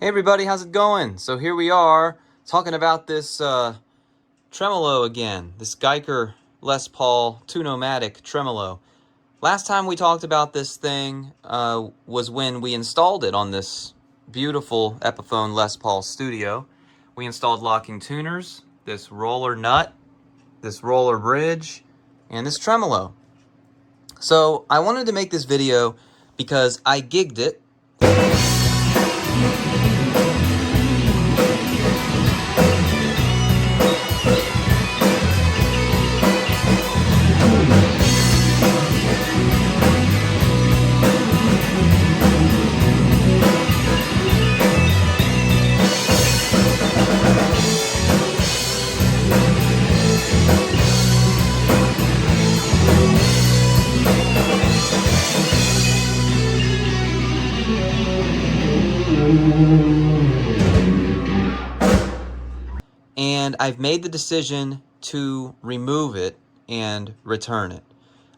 Hey everybody, how's it going? So here we are talking about this tremolo again, this Guyker Les Paul Tune-O-Matic tremolo. Last time we talked about this thing was when we installed it on this beautiful Epiphone Les Paul Studio. We installed locking tuners, this roller nut, this roller bridge, and this tremolo. So I wanted to make this video because I gigged it. And I've made the decision to remove it and return it.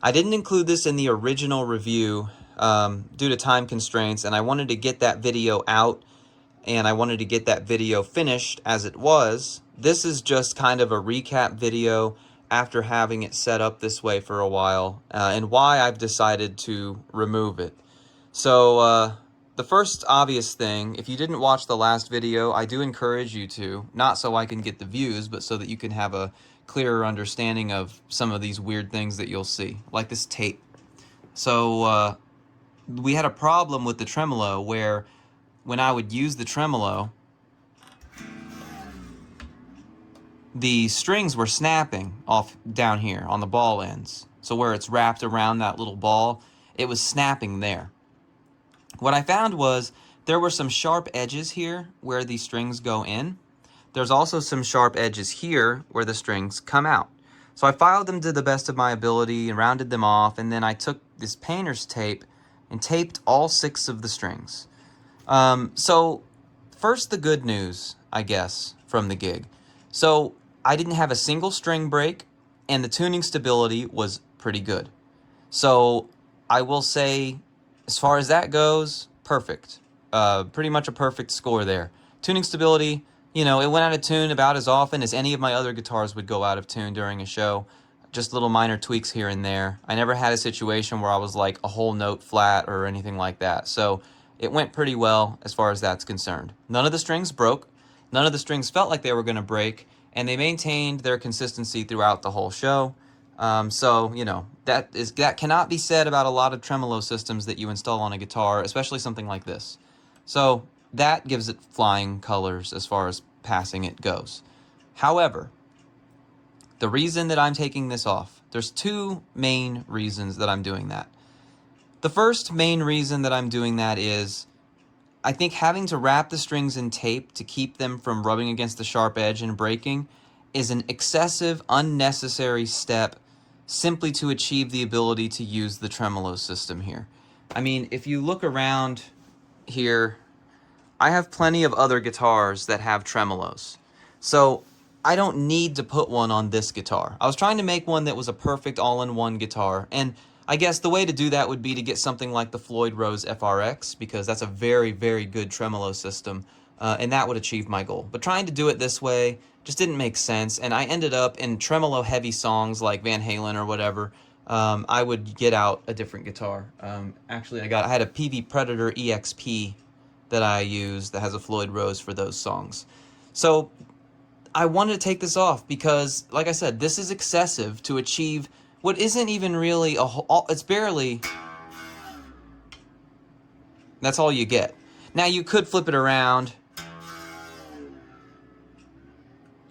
I didn't include this in the original review due to time constraints, and I wanted to get that video out, and I wanted to get that video finished as it was. This is just kind of a recap video after having it set up this way for a while, and why I've decided to remove it. So, the first obvious thing, if you didn't watch the last video, I do encourage you to, not so I can get the views, but so that you can have a clearer understanding of some of these weird things that you'll see, like this tape. So, we had a problem with the tremolo where when I would use the tremolo, the strings were snapping off down here on the ball ends. So where it's wrapped around that little ball, it was snapping there. What I found was there were some sharp edges here where the strings go in. There's also some sharp edges here where the strings come out. So I filed them to the best of my ability and rounded them off, and then I took this painter's tape and taped all 6 of the strings. So first, the good news, I guess, from the gig. So I didn't have a single string break, and the tuning stability was pretty good. So I will say, as far as that goes, perfect. Pretty much a perfect score there. Tuning stability, you know, it went out of tune about as often as any of my other guitars would go out of tune during a show. Just little minor tweaks here and there. I never had a situation where I was like a whole note flat or anything like that. So it went pretty well as far as that's concerned. None of the strings broke. None of the strings felt like they were going to break, and they maintained their consistency throughout the whole show. So, you know, that cannot be said about a lot of tremolo systems that you install on a guitar, especially something like this. So that gives it flying colors as far as passing it goes. However, the reason that I'm taking this off, there's 2 main reasons that I'm doing that. The first main reason that I'm doing that is I think having to wrap the strings in tape to keep them from rubbing against the sharp edge and breaking is an excessive, unnecessary step simply to achieve the ability to use the tremolo system here. I mean, if you look around here, I have plenty of other guitars that have tremolos. So I don't need to put one on this guitar. I was trying to make one that was a perfect all-in-one guitar, and I guess the way to do that would be to get something like the Floyd Rose FRX, because that's a very, very good tremolo system, and that would achieve my goal. But trying to do it this way just didn't make sense, and I ended up in tremolo-heavy songs like Van Halen or whatever. I would get out a different guitar. Actually, I had a PV Predator EXP that I use that has a Floyd Rose for those songs. So I wanted to take this off because, like I said, this is excessive to achieve what isn't even really a whole, it's barely, that's all you get. Now you could flip it around,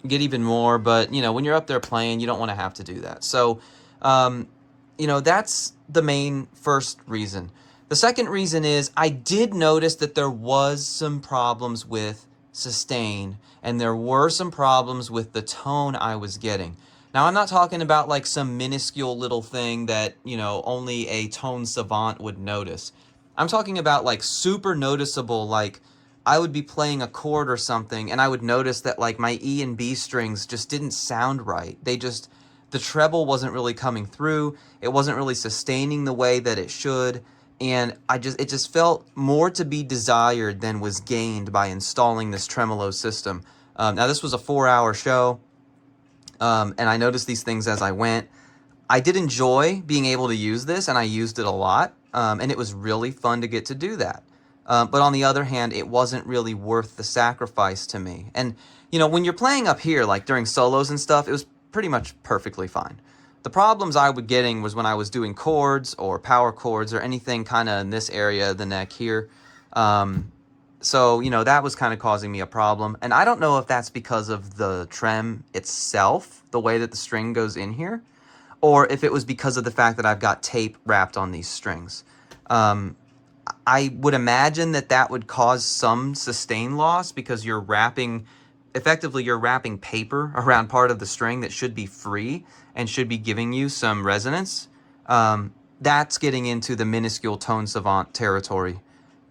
get even more, but you know, when you're up there playing, you don't want to have to do that. So, you know, that's the main first reason. The second reason is I did notice that there was some problems with sustain, and there were some problems with the tone I was getting. Now, I'm not talking about like some minuscule little thing that, you know, only a tone savant would notice. I'm talking about like super noticeable, like I would be playing a chord or something and I would notice that like my E and B strings just didn't sound right. The treble wasn't really coming through. It wasn't really sustaining the way that it should. And it just felt more to be desired than was gained by installing this tremolo system. Now this was a 4-hour show, and I noticed these things as I went. I did enjoy being able to use this, and I used it a lot, and it was really fun to get to do that. But on the other hand, it wasn't really worth the sacrifice to me. And, you know, when you're playing up here, like during solos and stuff, it was pretty much perfectly fine. The problems I was getting was when I was doing chords or power chords or anything kind of in this area of the neck here. So, you know, that was kind of causing me a problem. And I don't know if that's because of the trem itself, the way that the string goes in here, or if it was because of the fact that I've got tape wrapped on these strings. I would imagine that that would cause some sustain loss because you're wrapping, effectively you're wrapping paper around part of the string that should be free and should be giving you some resonance. That's getting into the minuscule tone savant territory.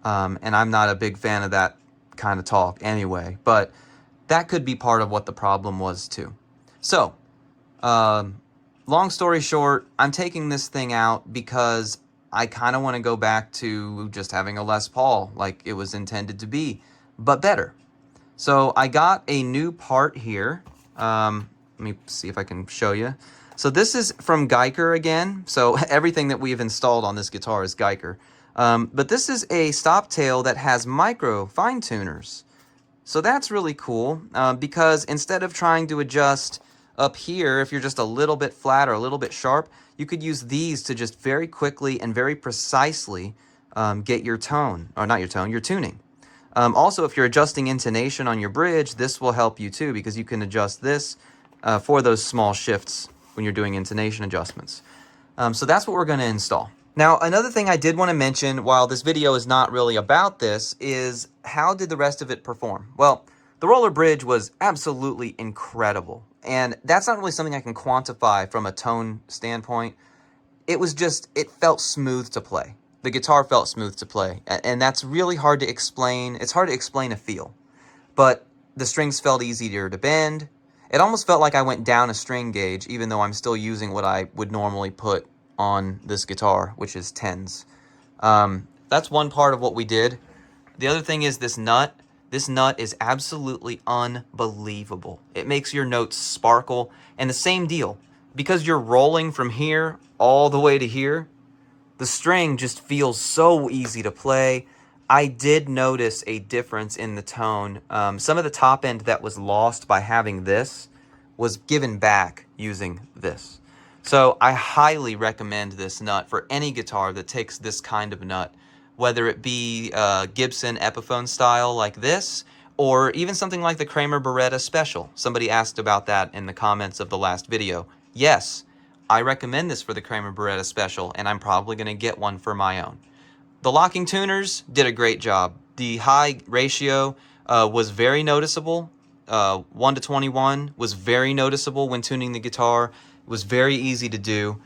And I'm not a big fan of that kind of talk anyway, but that could be part of what the problem was too. So, long story short, I'm taking this thing out because I kind of want to go back to just having a Les Paul like it was intended to be, but better. So I got a new part here. Let me see if I can show you. So this is from Guyker again. So everything that we've installed on this guitar is Guyker. But this is a stop tail that has micro fine tuners. So that's really cool because instead of trying to adjust up here, if you're just a little bit flat or a little bit sharp, you could use these to just very quickly and very precisely get your tone, or not your tone, your tuning. Also, if you're adjusting intonation on your bridge, this will help you too because you can adjust this for those small shifts when you're doing intonation adjustments. So that's what we're going to install. Now, another thing I did want to mention, while this video is not really about this, is how did the rest of it perform? Well, the roller bridge was absolutely incredible. And that's not really something I can quantify from a tone standpoint. It was just, it felt smooth to play. The guitar felt smooth to play. And that's really hard to explain. It's hard to explain a feel. But the strings felt easier to bend. It almost felt like I went down a string gauge, even though I'm still using what I would normally put on this guitar, which is 10s. That's one part of what we did. The other thing is this nut. This nut is absolutely unbelievable. It makes your notes sparkle. And the same deal, because you're rolling from here all the way to here, the string just feels so easy to play. I did notice a difference in the tone. Some of the top end that was lost by having this was given back using this. So I highly recommend this nut for any guitar that takes this kind of nut, whether it be Gibson Epiphone style like this, or even something like the Kramer Barretta Special. Somebody asked about that in the comments of the last video. Yes, I recommend this for the Kramer Barretta Special, and I'm probably going to get one for my own. The locking tuners did a great job. The high ratio was very noticeable. 1:21 was very noticeable when tuning the guitar. It was very easy to do.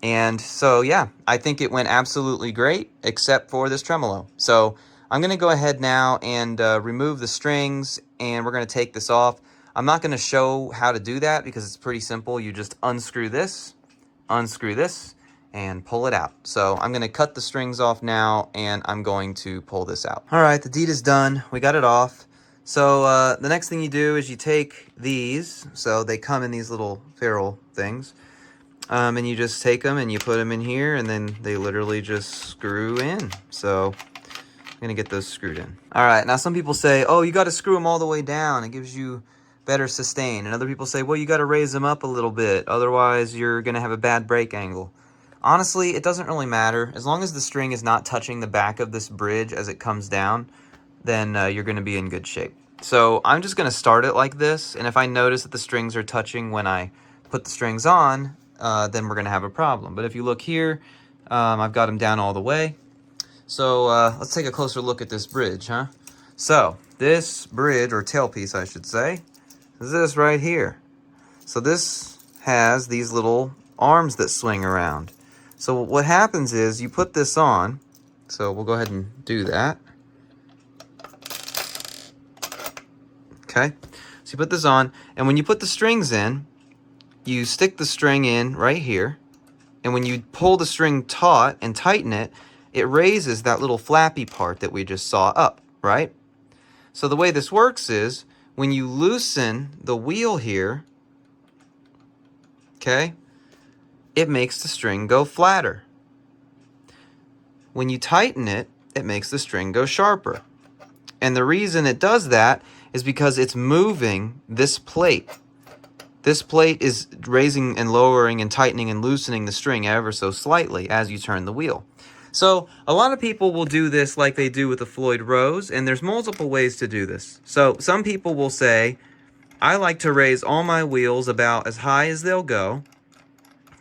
And so, yeah, I think it went absolutely great, except for this tremolo. So I'm going to go ahead now and remove the strings, and we're going to take this off. I'm not going to show how to do that because it's pretty simple. You just unscrew this, and pull it out. So I'm going to cut the strings off now, and I'm going to pull this out. All right, the deed is done. We got it off. So the next thing you do is you take these. So they come in these little ferrule things. And you just take them and you put them in here, and then they literally just screw in. So I'm going to get those screwed in. All right, now some people say, oh, you got to screw them all the way down. It gives you better sustain. And other people say, well, you got to raise them up a little bit. Otherwise, you're going to have a bad break angle. Honestly, it doesn't really matter. As long as the string is not touching the back of this bridge as it comes down, then you're going to be in good shape. So I'm just going to start it like this. And if I notice that the strings are touching when I put the strings on, then we're going to have a problem. But if you look here, I've got them down all the way. So let's take a closer look at this bridge, huh? So this bridge, or tailpiece I should say, is this right here. So this has these little arms that swing around. So what happens is you put this on. So we'll go ahead and do that. Okay, so you put this on, and when you put the strings in, you stick the string in right here, And when you pull the string taut and tighten it, it raises that little flappy part that we just saw up, right? So the way this works is when you loosen the wheel here, okay, it makes the string go flatter. When you tighten it, it makes the string go sharper. And the reason it does that is because it's moving this plate. This plate is raising and lowering and tightening and loosening the string ever so slightly as you turn the wheel. So a lot of people will do this like they do with the Floyd Rose, and there's multiple ways to do this. So some people will say, I like to raise all my wheels about as high as they'll go,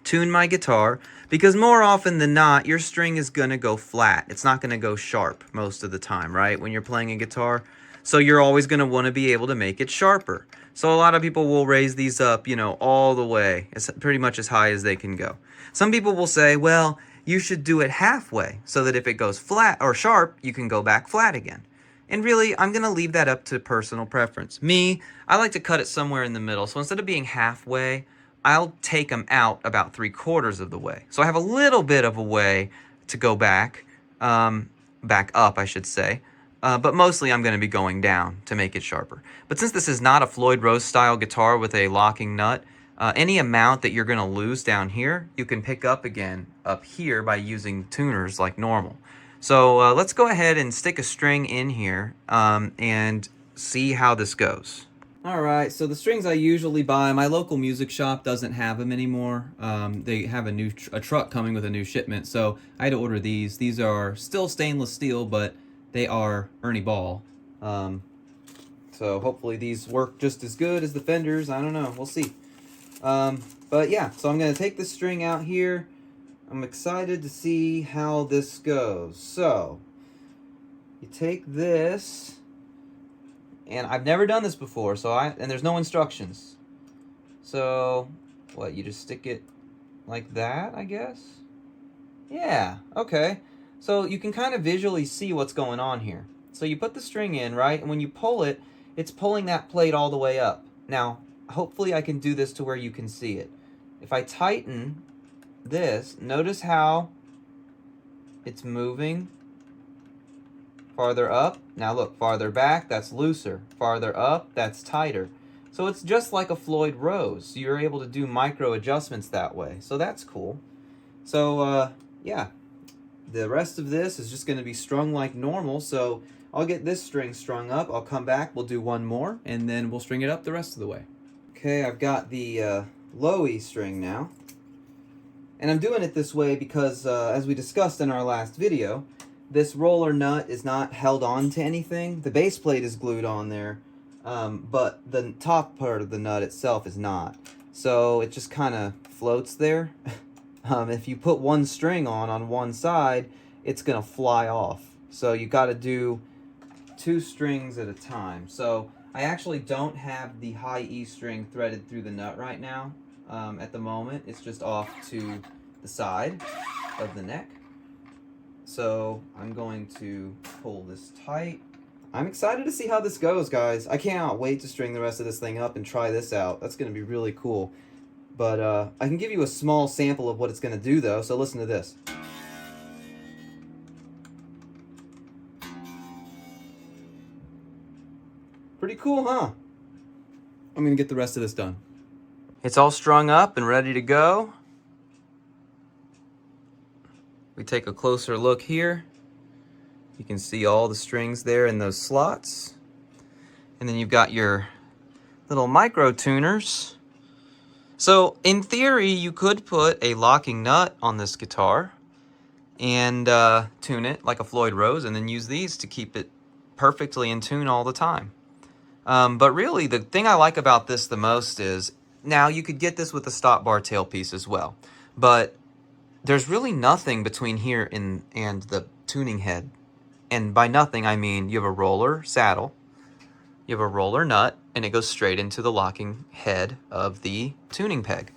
tune my guitar, because more often than not, your string is going to go flat. It's not going to go sharp most of the time, right, when you're playing a guitar. So you're always going to want to be able to make it sharper. So a lot of people will raise these up, you know, all the way. It's pretty much as high as they can go. Some people will say, well, you should do it halfway so that if it goes flat or sharp, you can go back flat again. And really, I'm going to leave that up to personal preference. Me, I like to cut it somewhere in the middle. So instead of being halfway, I'll take them out about 3/4 of the way. So I have a little bit of a way to go back, back up, I should say. But mostly I'm going to be going down to make it sharper. But since this is not a Floyd Rose style guitar with a locking nut, any amount that you're going to lose down here, you can pick up again up here by using tuners like normal. So let's go ahead and stick a string in here and see how this goes. Alright, so the strings I usually buy, my local music shop doesn't have them anymore. They have a truck coming with a new shipment, so I had to order these. These are still stainless steel, but they are Ernie Ball. So hopefully these work just as good as the Fenders. I don't know, we'll see. But yeah, so I'm going to take the string out here. I'm excited to see how this goes. So, you take this, and I've never done this before, and there's no instructions. So, what, you just stick it like that, I guess? Yeah, okay. So you can kind of visually see what's going on here. So you put the string in, right? And when you pull it, it's pulling that plate all the way up. Now, hopefully I can do this to where you can see it. If I tighten this, notice how it's moving farther up. Now look, farther back, that's looser. Farther up, that's tighter. So it's just like a Floyd Rose. You're able to do micro adjustments that way. So that's cool. So, yeah. The rest of this is just going to be strung like normal. So I'll get this string strung up. I'll come back. We'll do one more, and then we'll string it up the rest of the way. Okay, I've got the low E string now. And I'm doing it this way because, as we discussed in our last video, this roller nut is not held on to anything. The base plate is glued on there, but the top part of the nut itself is not. So it just kind of floats there. If you put one string on one side, it's going to fly off. So you got to do 2 strings at a time. So I actually don't have the high E string threaded through the nut right now. At the moment, it's just off to the side of the neck. So I'm going to pull this tight. I'm excited to see how this goes, guys. I cannot wait to string the rest of this thing up and try this out. That's going to be really cool. But I can give you a small sample of what it's going to do, though, so listen to this. Pretty cool, huh? I'm going to get the rest of this done. It's all strung up and ready to go. We take a closer look here. You can see all the strings there in those slots. And then you've got your little micro tuners. So in theory, you could put a locking nut on this guitar and tune it like a Floyd Rose, and then use these to keep it perfectly in tune all the time. But really, the thing I like about this the most is, now you could get this with a stop bar tailpiece as well, but there's really nothing between here and the tuning head. And by nothing, I mean you have a roller saddle, you have a roller nut, and it goes straight into the locking head of the tuning peg.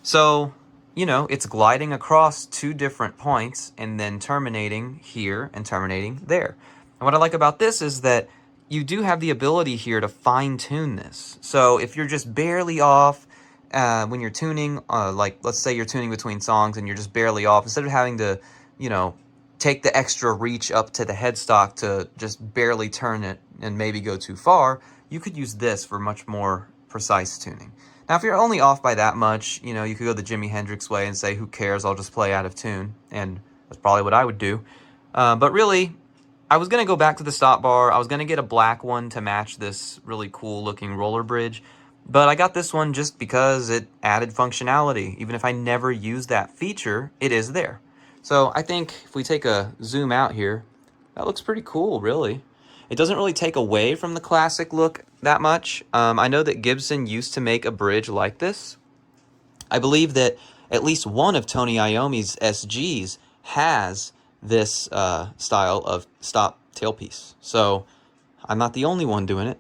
So, you know, it's gliding across 2 different points and then terminating here and terminating there. And what I like about this is that you do have the ability here to fine-tune this. So if you're just barely off when you're tuning, like let's say you're tuning between songs and you're just barely off, instead of having to, you know, take the extra reach up to the headstock to just barely turn it and maybe go too far, you could use this for much more precise tuning. Now, if you're only off by that much, you know, you could go the Jimi Hendrix way and say, who cares, I'll just play out of tune, and that's probably what I would do. But really, I was going to go back to the stop bar. I was going to get a black one to match this really cool looking roller bridge, but I got this one just because it added functionality. Even if I never use that feature, it is there. So I think if we take a zoom out here, that looks pretty cool, really. It doesn't really take away from the classic look that much. I know that Gibson used to make a bridge like this. I believe that at least one of Tony Iommi's SGs has this style of stop tailpiece. So I'm not the only one doing it,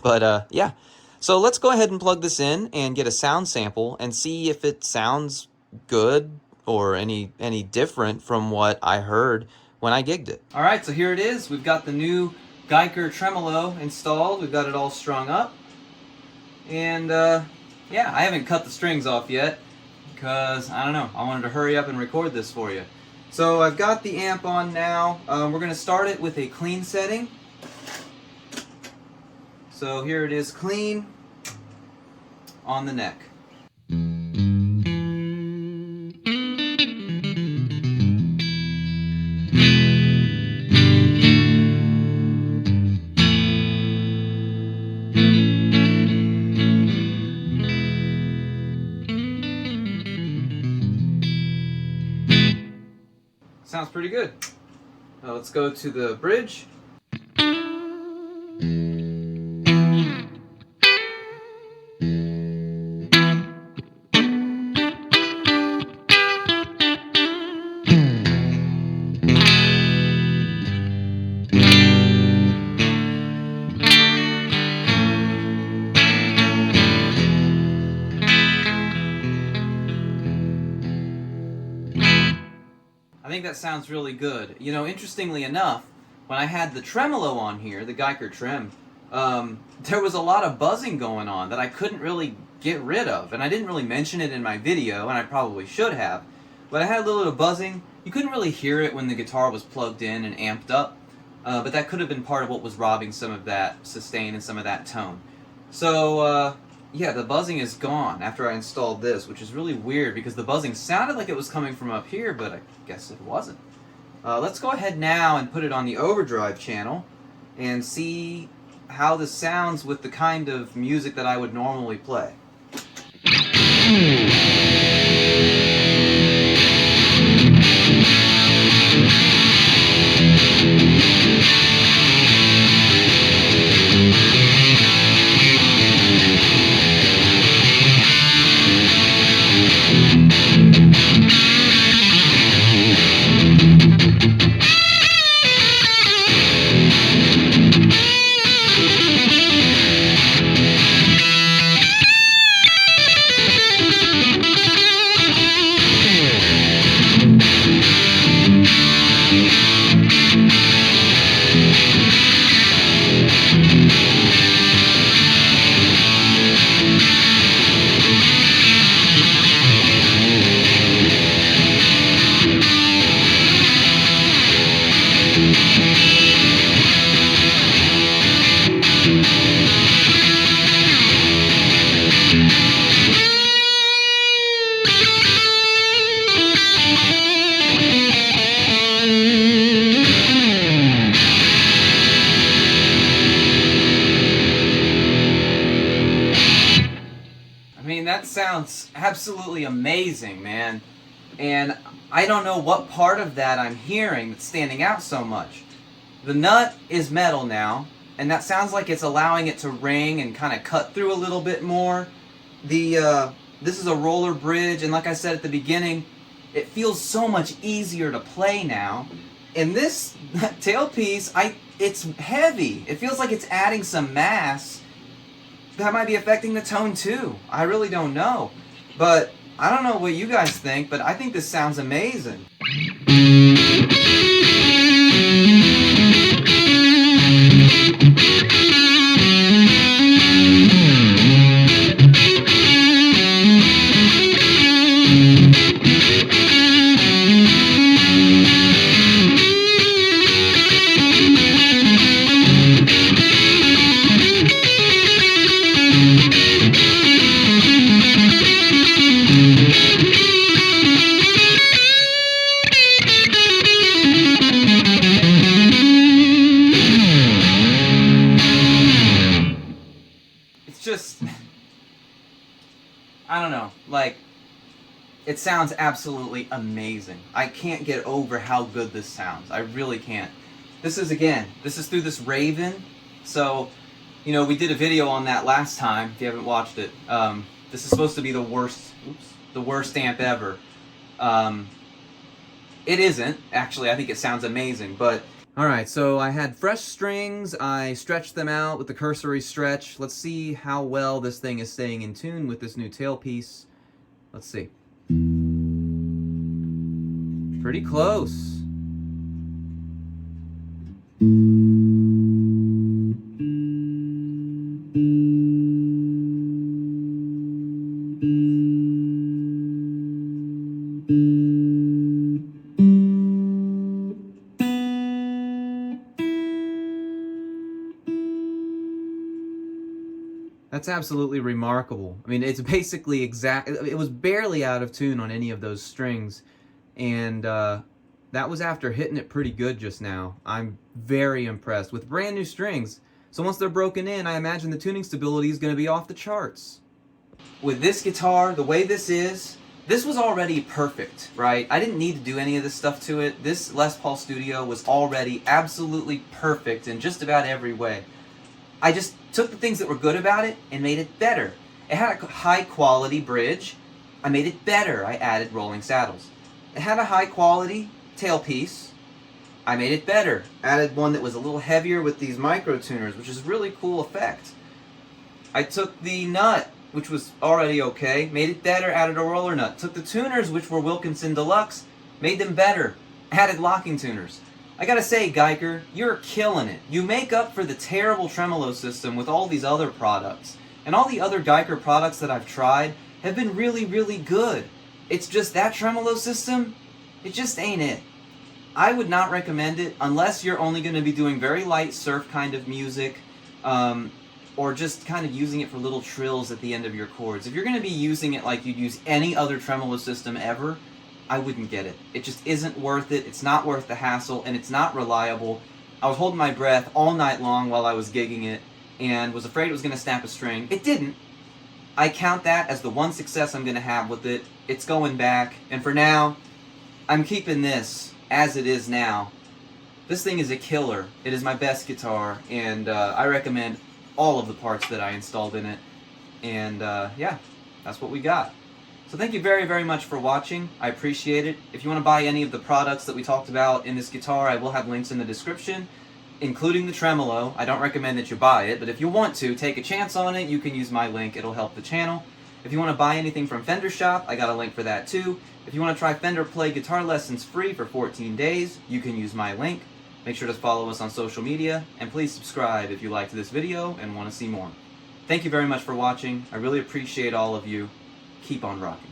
but yeah. So let's go ahead and plug this in and get a sound sample and see if it sounds good or any different from what I heard when I gigged it. All right, so here it is. We've got the new Guyker Tremolo installed. We've got it all strung up. And yeah, I haven't cut the strings off yet because, I don't know, I wanted to hurry up and record this for you. So I've got the amp on now. We're going to start it with a clean setting. So here it is, clean on the neck. Sounds pretty good. Let's go to the bridge. I think that sounds really good. You know, interestingly enough, when I had the tremolo on here, the Guyker Trem, there was a lot of buzzing going on that I couldn't really get rid of. And I didn't really mention it in my video, and I probably should have. But I had a little bit of buzzing. You couldn't really hear it when the guitar was plugged in and amped up. But that could have been part of what was robbing some of that sustain and some of that tone. So, yeah, the buzzing is gone after I installed this, which is really weird because the buzzing sounded like it was coming from up here, but I guess it wasn't. Let's go ahead now and put it on the overdrive channel and see how this sounds with the kind of music that I would normally play. That sounds absolutely amazing, man. And I don't know what part of that I'm hearing that's standing out so much. The nut is metal now, and that sounds like it's allowing it to ring and kind of cut through a little bit more. This is a roller bridge, and like I said at the beginning, it feels so much easier to play now. And this tailpiece, it's heavy. It feels like it's adding some mass. That might be affecting the tone too. I really don't know. But I don't know what you guys think, but I think this sounds amazing. just, I don't know, like, it sounds absolutely amazing. I can't get over how good this sounds. I really can't. This is through this Raven. So, you know, we did a video on that last time, if you haven't watched it. This is supposed to be the worst amp ever. It isn't, actually. I think it sounds amazing, but... Alright, so I had fresh strings, I stretched them out with the cursory stretch. Let's see how well this thing is staying in tune with this new tailpiece. Let's see. Pretty close. That's absolutely remarkable. I mean, it's basically it was barely out of tune on any of those strings, and that was after hitting it pretty good just now. I'm very impressed with brand new strings. So once they're broken in, I imagine the tuning stability is going to be off the charts. With this guitar, the way this was already perfect, right? I didn't need to do any of this stuff to it. This Les Paul Studio was already absolutely perfect in just about every way. I just took the things that were good about it and made it better. It had a high quality bridge. I made it better. I added rolling saddles. It had a high quality tailpiece. I made it better. Added one that was a little heavier with these micro tuners, which is a really cool effect. I took the nut, which was already okay, made it better, added a roller nut. Took the tuners, which were Wilkinson Deluxe, made them better, added locking tuners. I gotta say, Guyker, you're killing it. You make up for the terrible tremolo system with all these other products. And all the other Guyker products that I've tried have been really, really good. It's just that tremolo system, it just ain't it. I would not recommend it unless you're only going to be doing very light surf kind of music, or just kind of using it for little trills at the end of your chords. If you're going to be using it like you'd use any other tremolo system ever, I wouldn't get it. It just isn't worth it. It's not worth the hassle, and it's not reliable. I was holding my breath all night long while I was gigging it, and was afraid it was going to snap a string. It didn't. I count that as the one success I'm going to have with it. It's going back, and for now, I'm keeping this as it is now. This thing is a killer. It is my best guitar, and I recommend all of the parts that I installed in it. And yeah, that's what we got. So thank you very, very much for watching. I appreciate it. If you want to buy any of the products that we talked about in this guitar, I will have links in the description, including the tremolo. I don't recommend that you buy it, but if you want to, take a chance on it, you can use my link. It'll help the channel. If you want to buy anything from Fender Shop, I got a link for that too. If you want to try Fender Play guitar lessons free for 14 days, you can use my link. Make sure to follow us on social media, and please subscribe if you liked this video and want to see more. Thank you very much for watching. I really appreciate all of you. Keep on rocking.